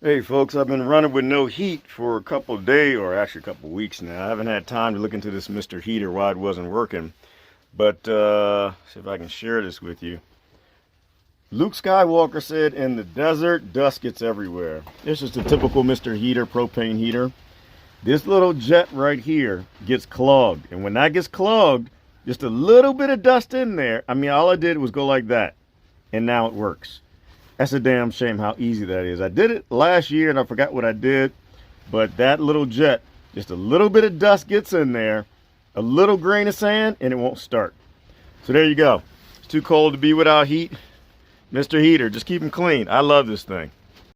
Hey folks, I've been running with no heat for a couple of days, or actually a couple of weeks now. I haven't had time to look into this Mr. Heater, why it wasn't working. But see if I can share this with you. Luke Skywalker said in the desert, dust gets everywhere. This is the typical Mr. Heater, propane heater. This little jet right here gets clogged. And when that gets clogged, just a little bit of dust in there. I mean, all I did was go like that. And now it works. That's a damn shame how easy that is. I did it last year and I forgot what I did. But that little jet, just a little bit of dust gets in there, a little grain of sand, and it won't start. So there you go. It's too cold to be without heat. Mr. Heater, just keep them clean. I love this thing.